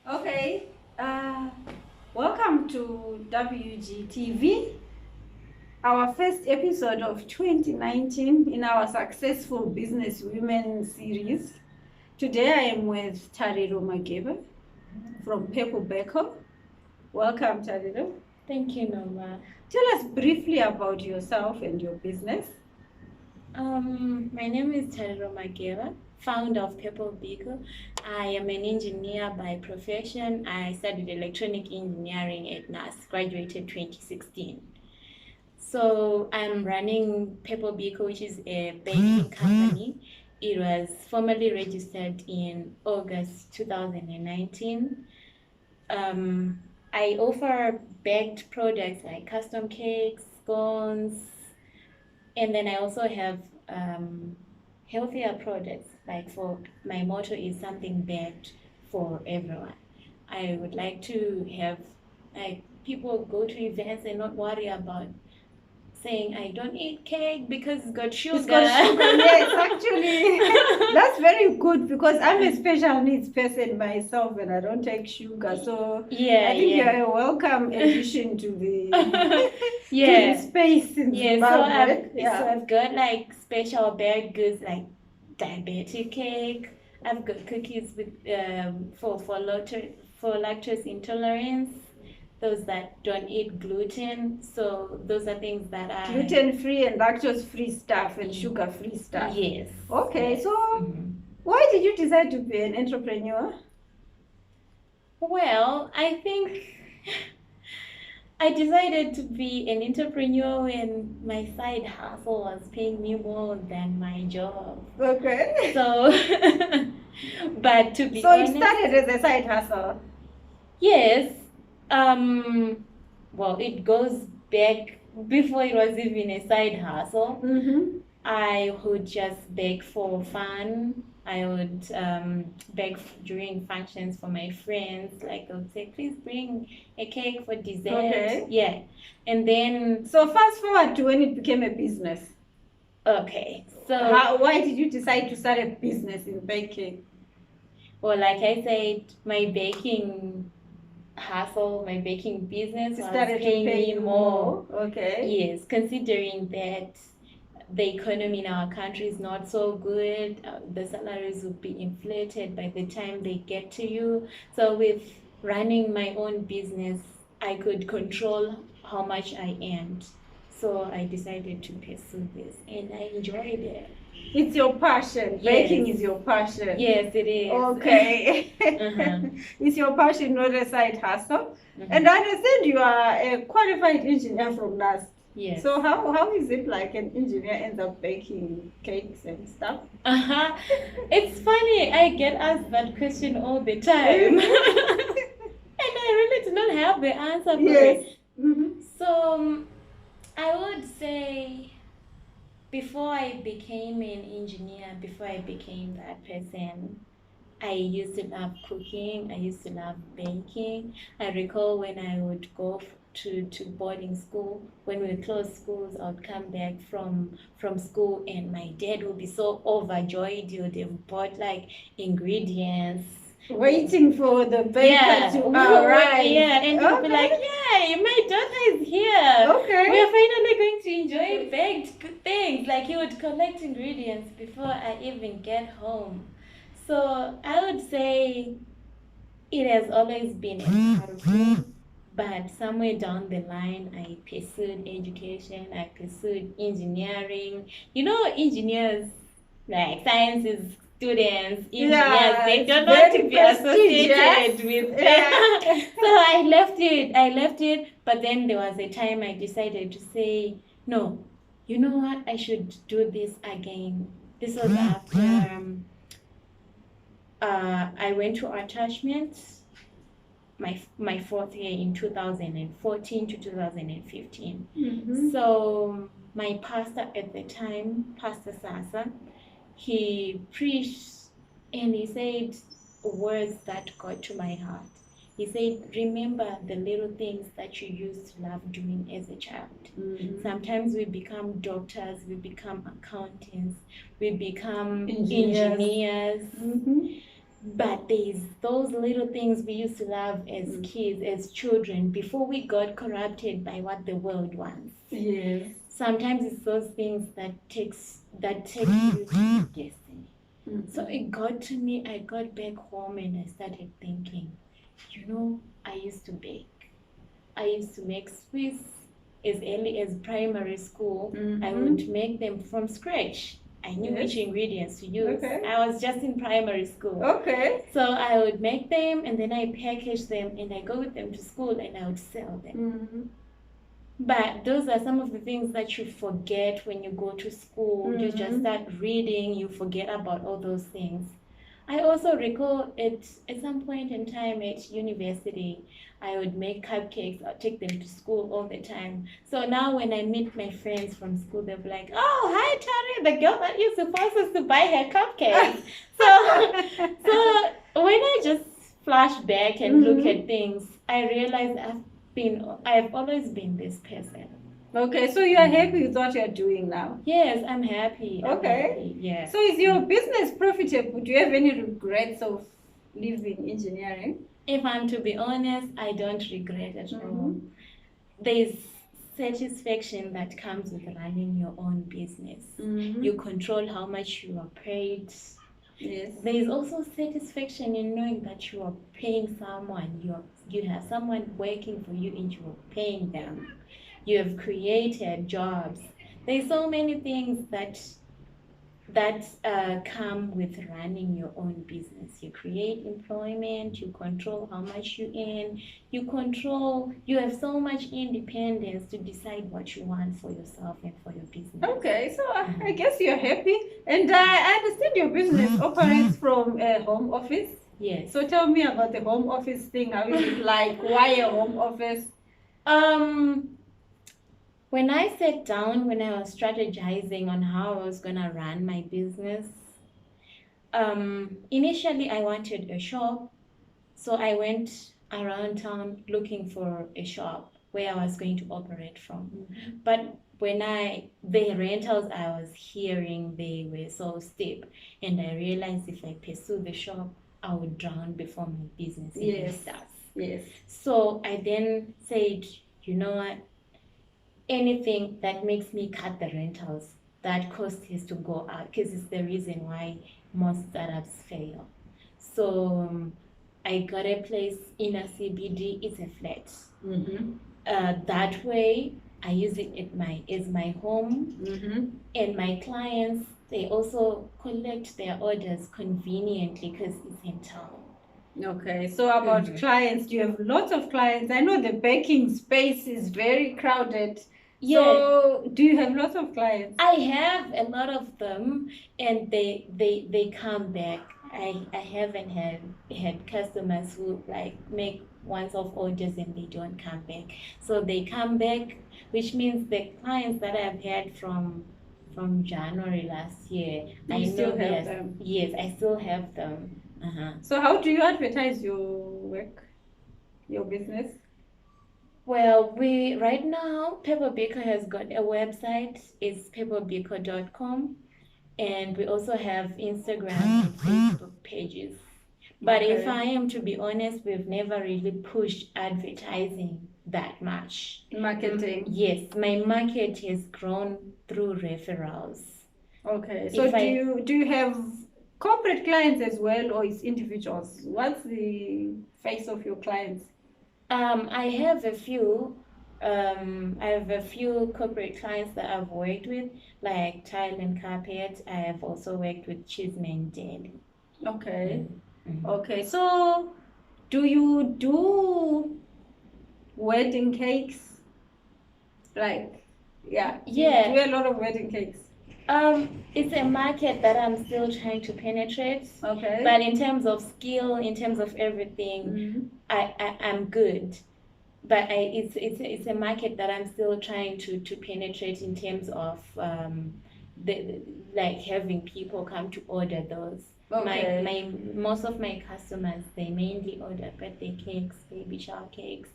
Okay, uh, welcome to WGTV, our first episode of 2019 in our Successful Business Women series. Today I am with Tariro Mageba from Purple Beko. Welcome, Tariro. Thank you, Norma. Tell us briefly about yourself and your business. My name is Tariro Magera, founder of Purple Beagle. I am an engineer by profession. I studied electronic engineering at NAS, graduated 2016. So I'm running Purple Beagle, which is a baking company. It was formally registered in August 2019. I offer baked products like custom cakes, scones, and then I also have healthier products. Like for my motto is something baked for everyone. I would like to have like people go to events and not worry about saying I don't eat cake because it's got sugar. It's got sugar, yes, actually. That's very good because I'm a special needs person myself and I don't take sugar. So Yeah, I think yeah. you're a welcome addition to the Yeah. to the space in Yeah, Zimbabwe. so I've got like special baked goods like diabetic cake. I've got cookies with for lactose intolerance. Those that don't eat gluten. So those are things that I Gluten-free and lactose-free stuff and sugar-free stuff. Yes. Okay, Yes. so why did you decide to be an entrepreneur? Well, I think I decided to be an entrepreneur when my side hustle was paying me more than my job. Okay. So, but to be So honest, it started as a side hustle. yes. Well, it goes back before it was even a side hustle. Mm-hmm. I would just bake for fun. I would bake during functions for my friends. Like I would say, please bring a cake for dessert. Okay. Yeah. And then, So fast forward to when it became a business. okay. So, Why did you decide to start a business in baking? well, like I said, my baking hustle, my baking business was Started to paying pay me you more. Okay. Yes, considering that the economy in our country is not so good, the salaries will be inflated by the time they get to you. So with running my own business, I could control how much I earned. So I decided to pursue this and I enjoyed it. It's your passion. Yes. Baking is your passion. Yes, it is. Okay. Uh-huh. It's your passion, not a side hustle. Mhm. And I understand you are a qualified engineer from NAS. Yes. So how is it like an engineer ends up baking cakes and stuff? Uh-huh. It's funny, I get asked that question all the time. And I really do not have the answer for Yes. it. Mm-hmm. So I would say before I became an engineer, before I became that person, I used to love cooking. I used to love baking. I recall when I would go to boarding school, when we closed schools, I would come back from school and my dad would be so overjoyed. He would have bought like ingredients. Waiting for the baker to arrive. Yeah, and he'll be like, yeah, my daughter is here. Okay. We are finally going to enjoy baked things. Like he would collect ingredients before I even get home. So I would say it has always been a part of me, but somewhere down the line, I pursued education, I pursued engineering. You know, engineers, like sciences students, engineers, they don't want to be associated with them. Yeah. So I left it, but then there was a time I decided to say, no, you know what, I should do this again. This was after I went to attachment my fourth year in 2014 to 2015. Mm-hmm. So my pastor at the time, Pastor Sasa, he preached and he said words that got to my heart. He said, remember the little things that you used to love doing as a child. Mm-hmm. Sometimes we become doctors, we become accountants, we become Engineers. engineers. Mm-hmm. But there's those little things we used to love as kids, as children, before we got corrupted by what the world wants. Yes. Sometimes it's those things that takes you to your destiny. So it got to me, I got back home and I started thinking, I used to bake. I used to make sweets as early as primary school. I would make them from scratch. I knew which ingredients to use. Okay. I was just in primary school. Okay. So I would make them and then I package them and I go with them to school and I would sell them. But those are some of the things that you forget when you go to school. You just start reading, you forget about all those things. I also recall at some point in time at university, I would make cupcakes. I'd take them to school all the time. So now when I meet my friends from school, they'll be like, "Oh, hi, Tari, the girl that you're supposed to buy her cupcakes." So when I just flash back and look at things, I realize I've always been this person. Okay, so you are happy with what you're doing now? Yes, I'm happy. Okay. Yeah. So is your business profitable? Do you have any regrets of leaving engineering? If I'm to be honest, I don't regret at all. There's satisfaction that comes with running your own business. You control how much you are paid. Yes. There's also satisfaction in knowing that you are paying someone. You have someone working for you and you are paying them. You have created jobs. There's so many things that come with running your own business. You create employment, you control how much you earn, you have so much independence to decide what you want for yourself and for your business. Okay, so I guess you're happy. And I understand your business operates from a home office. Yes. So tell me about the home office thing. How is it like? Why a home office? When I sat down, when I was strategizing on how I was going to run my business, initially I wanted a shop. So I went around town looking for a shop where I was going to operate from. But the rentals I was hearing, they were so steep. And I realized if I pursue the shop, I would drown before my business even starts. Yes. So I then said, you know what? Anything that makes me cut the rentals, that cost has to go out because it's the reason why most startups fail. So I got a place in a CBD. It's a flat. That way, I use it as my home, and my clients, they also collect their orders conveniently because it's in town. Okay, so about clients, do you have lots of clients? I know the baking space is very crowded. Yeah. So do you have lots of clients? I have a lot of them, and they come back. I haven't had customers who make once-off orders and they don't come back. So they come back, which means the clients that I've had from January last year, I still have them. Yes, I still have them. So how do you advertise your work, your business? Well, right now, Pepper Baker has got a website. It's pepperbaker.com. And we also have Instagram and Facebook pages. But if I am to be honest, we've never really pushed advertising that much. Marketing? Yes, my market has grown through referrals. Okay, so do you have corporate clients as well, or it's individuals? What's the face of your clients? I have a few. I have a few corporate clients that I've worked with, like Tile and Carpet. I have also worked with Cheeseman Daily. Okay. Okay, so do you do wedding cakes? Yeah. Do you do a lot of wedding cakes? It's a market that I'm still trying to penetrate. Okay. But in terms of skill, in terms of everything, I'm good. But it's a market that I'm still trying to penetrate in terms of having people come to order those. Okay. Most of my customers, they mainly order birthday cakes, baby shower cakes,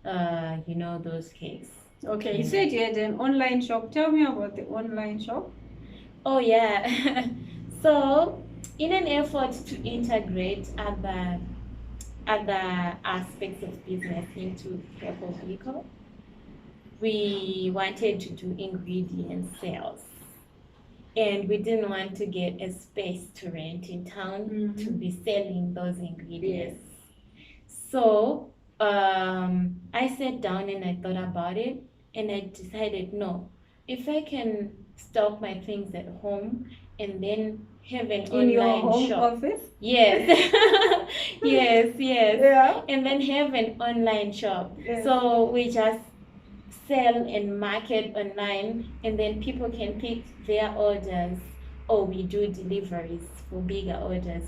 those cakes. Okay, you said you had an online shop. Tell me about the online shop. Oh yeah. So in an effort to integrate other aspects of business into Purple Vehicle, we wanted to do ingredient sales. And we didn't want to get a space to rent in town to be selling those ingredients. So I sat down and I thought about it, and I decided, no, if I can stock my things at home and then have an In your online home shop. office? Yes. Yes. Yeah. And then have an online shop. Yes. So we just sell and market online, and then people can pick their orders, or we do deliveries for bigger orders.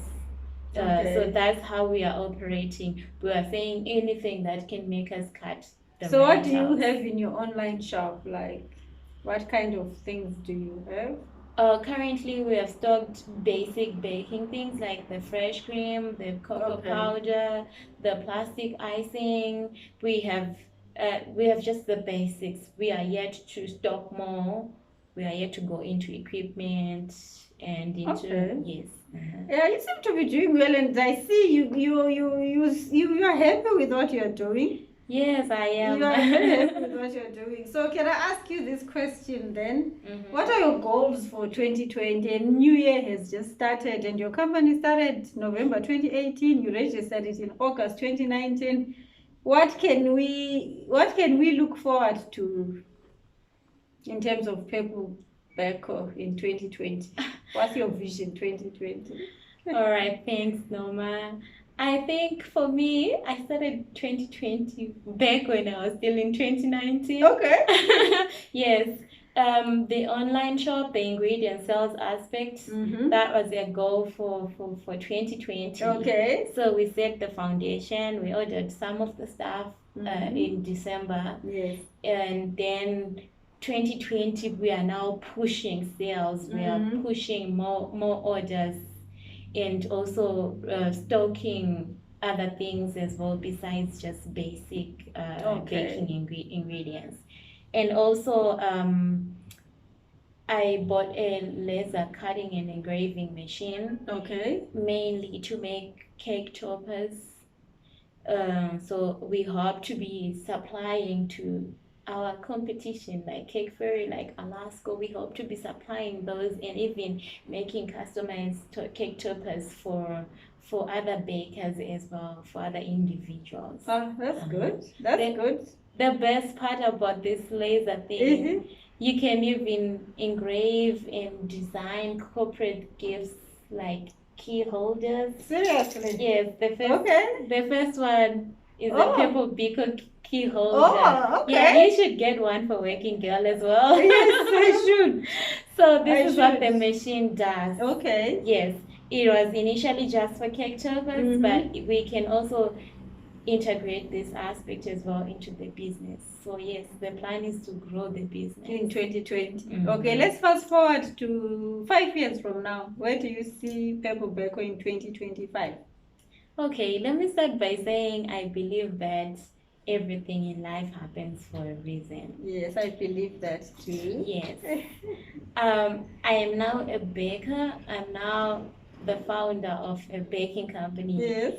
So that's how we are operating. We are saying anything that can make us cut the So what do you rentals. have in your online shop? Like, what kind of things do you have? Currently, we have stocked basic baking things like the fresh cream, the cocoa powder, the plastic icing. We have just the basics. We are yet to stock more. We are yet to go into equipment and into yes. Yeah, you seem to be doing well, and I see you are happy with what you are doing. Yes, I am. You are very happy with what you are doing. So can I ask you this question then? What are your goals for 2020? And New Year has just started, and your company started November 2018. You registered it in August 2019. What can we look forward to in terms of Purple Vehicle in 2020? What's your vision 2020? All right, thanks, Norma. I think for me, I started 2020 back when I was still in 2019. Okay. Yes. The online shop, the ingredient sales aspect, that was a goal for 2020. Okay. So we set the foundation. We ordered some of the stuff in December. Yes. And then 2020, we are now pushing sales. We are pushing more orders, and also stocking other things as well besides just basic baking ingredients. And also I bought a laser cutting and engraving machine. Okay. Mainly to make cake toppers. So we hope to be supplying to our competition like Cake Fairy, like Alaska. We hope to be supplying those and even making customized cake toppers for other bakers as well, for other individuals. Oh, that's good. That's good. The best part about this laser thing, you can even engrave and design corporate gifts like key holders. Seriously? Yes, the first one is a Purple Beaker key holder. Oh, okay. Yeah, you should get one for working girl as well. Yes, I should. So this is what the machine does. Okay. Yes, it was initially just for cake toppers, but we can also integrate this aspect as well into the business. So yes, the plan is to grow the business in 2020. Okay, let's fast forward to 5 years from now. Where do you see Purple Vehicle in 2025? Okay, let me start by saying I believe that everything in life happens for a reason. Yes, I believe that too. Yes. I am now a baker. I'm now the founder of a baking company. Yes.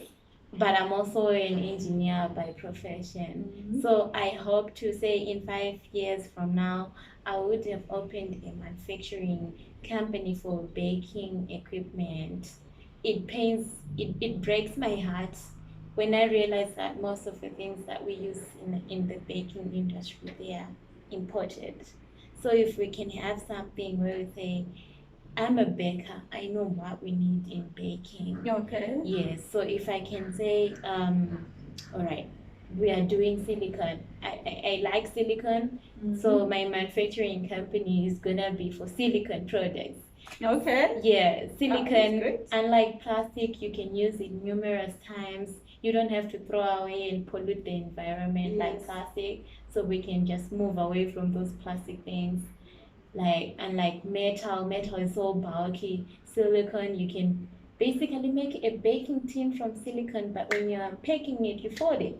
But I'm also an engineer by profession. So I hope to say in 5 years from now, I would have opened a manufacturing company for baking equipment. It breaks my heart when I realize that most of the things that we use in the baking industry, they are imported. So if we can have something where we say, I'm a baker, I know what we need in baking. Okay. Yes, so if I can say, all right, we are doing silicone. I like silicone, so my manufacturing company is gonna be for silicone products. Okay. Yeah, silicone, unlike plastic, you can use it numerous times. You don't have to throw away and pollute the environment like plastic, so we can just move away from those plastic things. Unlike metal is so bulky. Silicone, you can basically make a baking tin from silicone, but when you're packing it, you fold it.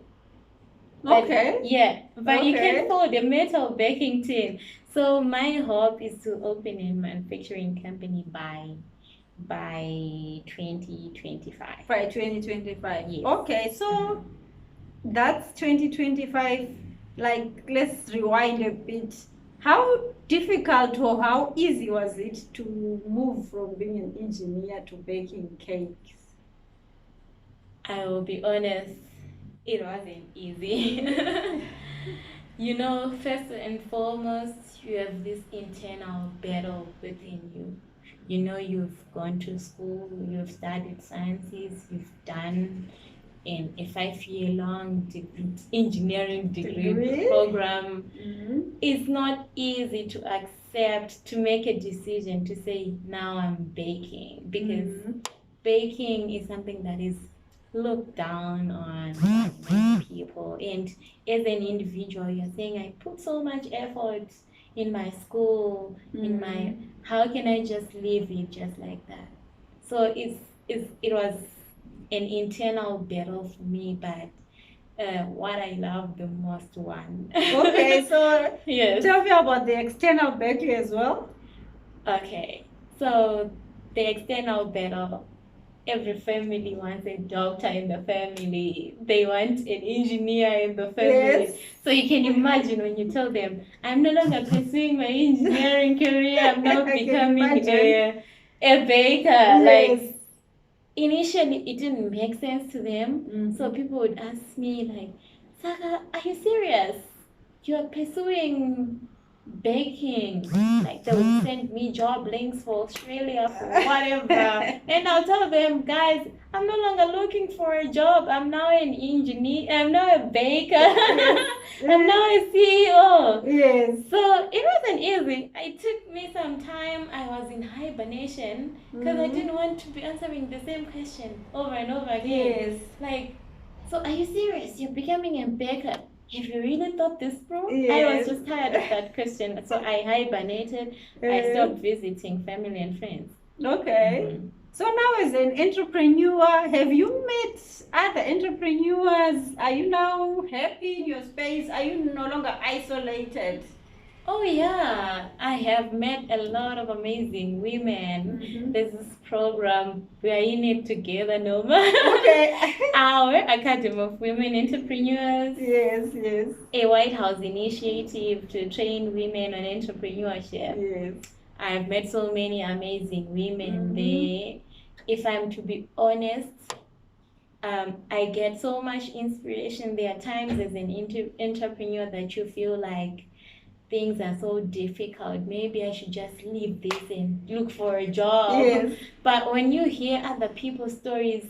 Okay. But you can fold a metal baking tin. So my hope is to open a manufacturing company by by 2025. By 2025. Yes. Okay, so that's 2025. Like, let's rewind a bit. How difficult or how easy was it to move from being an engineer to baking cakes? I will be honest, it wasn't easy. You know, first and foremost, you have this internal battle within you. You know, you've gone to school, you've studied sciences, you've done in a 5-year long engineering degree program. It's not easy to accept, to make a decision to say, now I'm baking, because baking is something that is looked down on by many people. And as an individual, you're saying, I put so much effort in my school, in my, how can I just leave it just like that? So it was an internal battle for me, but what I love the most one. Okay, so yes. Tell me about the external battle as well. Okay, so the external battle, every family wants a doctor in the family. They want an engineer in the family. Yes. So you can imagine when you tell them, I'm no longer pursuing my engineering career, I'm now becoming a baker. Yes. Like, initially it didn't make sense to them. So people would ask me like, Saka, are you serious? You're pursuing baking? Like, they would send me job links for Australia, for whatever. And I'll tell them, guys, I'm no longer looking for a job. I'm now an engineer. I'm now a baker. I'm now a CEO. Yes. So it wasn't easy. It took me some time. I was in hibernation because I didn't want to be answering the same question over and over again. Yes. Like, so are you serious? You're becoming a baker? Have you really thought this through? Yes. I was just tired of that question. So I hibernated. I stopped visiting family and friends. Okay. So now as an entrepreneur, have you met other entrepreneurs? Are you now happy in your space? Are you no longer isolated? Oh yeah, I have met a lot of amazing women. There's this program, we are in it together, Noma. Okay. Our Academy of Women Entrepreneurs. Yes, yes. A White House initiative to train women on entrepreneurship. Yes. I've met so many amazing women there. If I'm to be honest, I get so much inspiration. There are times as an entrepreneur that you feel like things are so difficult. Maybe I should just leave this and look for a job. Yes. But when you hear other people's stories,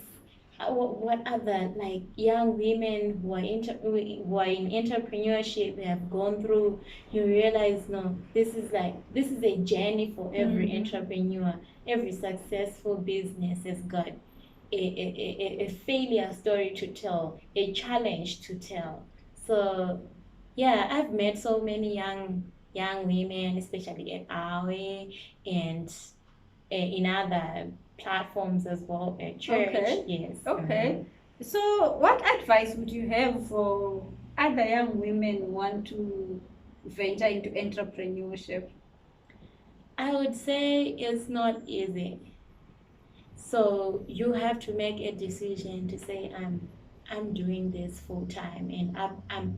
what other like young women who are in entrepreneurship they have gone through, you realize no, this is a journey for every entrepreneur. Every successful business has got a failure story to tell, a challenge to tell. So yeah, I've met so many young women, especially at Awe and in other platforms as well at church. Okay. Yes. Okay. So what advice would you have for other young women who want to venture into entrepreneurship? I would say it's not easy. So you have to make a decision to say I'm doing this full time and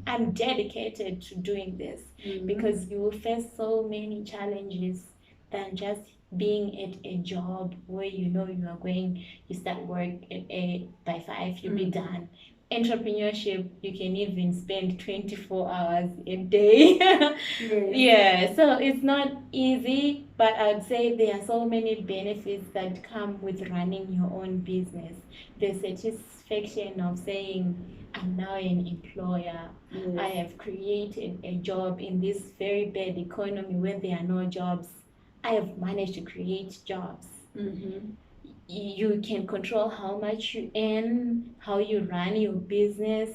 I'm dedicated to doing this, because you will face so many challenges than just being at a job where you know you start work at 8 by 5, you'll be done. Entrepreneurship, you can even spend 24 hours a day. Yeah, so it's not easy, but I'd say there are so many benefits that come with running your own business. The satisfaction of saying, I'm now an employer. I have created a job in this very bad economy where there are no jobs. I have managed to create jobs. You can control how much you earn, how you run your business.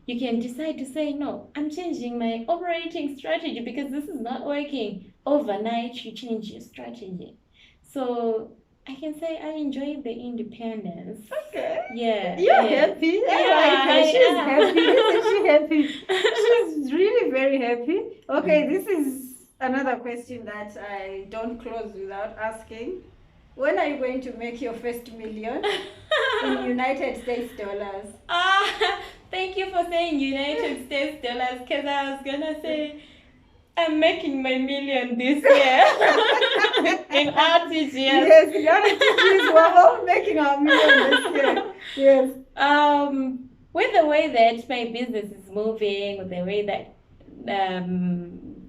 You can decide to say, no, I'm changing my operating strategy because this is not working. Overnight, you change your strategy. So I can say I enjoy the independence. Okay. Yeah. You're happy. She's happy. Isn't she happy? She's really very happy. Okay, this is another question that I don't close without asking. When are you going to make your first million in United States dollars? Thank you for saying United States dollars, because I was gonna say I'm making my million this year in RTGS. Yes, in RTGS, we're all making our million this year. Yes. With the way that my business is moving, with the way that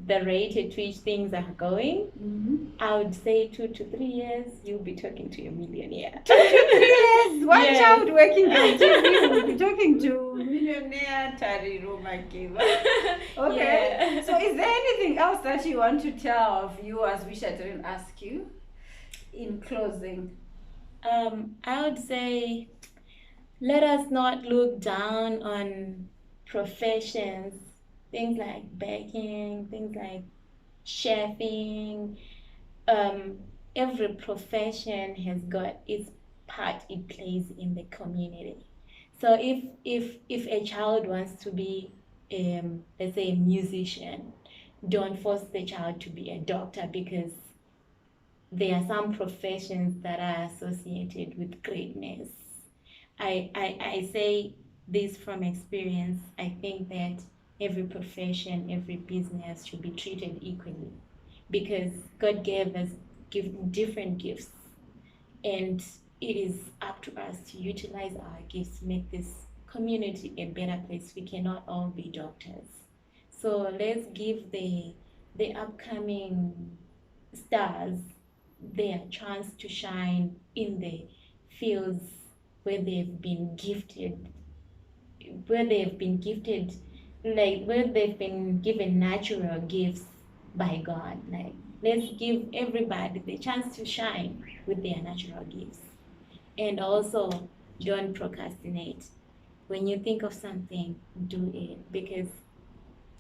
the rate at which things are going, I would say 2 to 3 years, you'll be talking to your millionaire. 2 to 3 years? One child working on TV will be talking to millionaire Tariro Makiva. Okay. Yeah. So is there anything else that you want to tell our viewers which I didn't ask you in closing? I would say, let us not look down on professions, things like baking, things like chefing. Every profession has got its part it plays in the community. So if a child wants to be, let's say, a musician, don't force the child to be a doctor, because there are some professions that are associated with greatness. I say this from experience. I think that every profession, every business should be treated equally, because God gave us different gifts, and it is up to us to utilize our gifts to make this community a better place. We cannot all be doctors. So let's give the upcoming stars their chance to shine in the fields where they've been gifted, where they've been given natural gifts by God. Like, let's give everybody the chance to shine with their natural gifts. And also, don't procrastinate. When you think of something, do it, because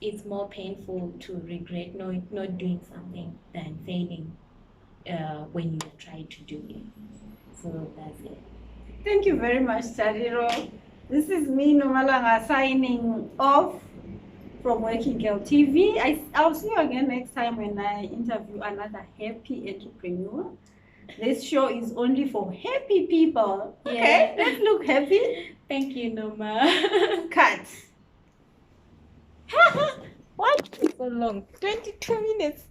it's more painful to regret not doing something than failing when you try to do it. So that's it. Thank you very much, Tariro. This is me, Nomalanga, signing off from Working Girl TV. I'll see you again next time when I interview another happy entrepreneur. This show is only for happy people. Yeah. Okay, let's look happy. Thank you, Noma. Cut. What? So long. 22 minutes.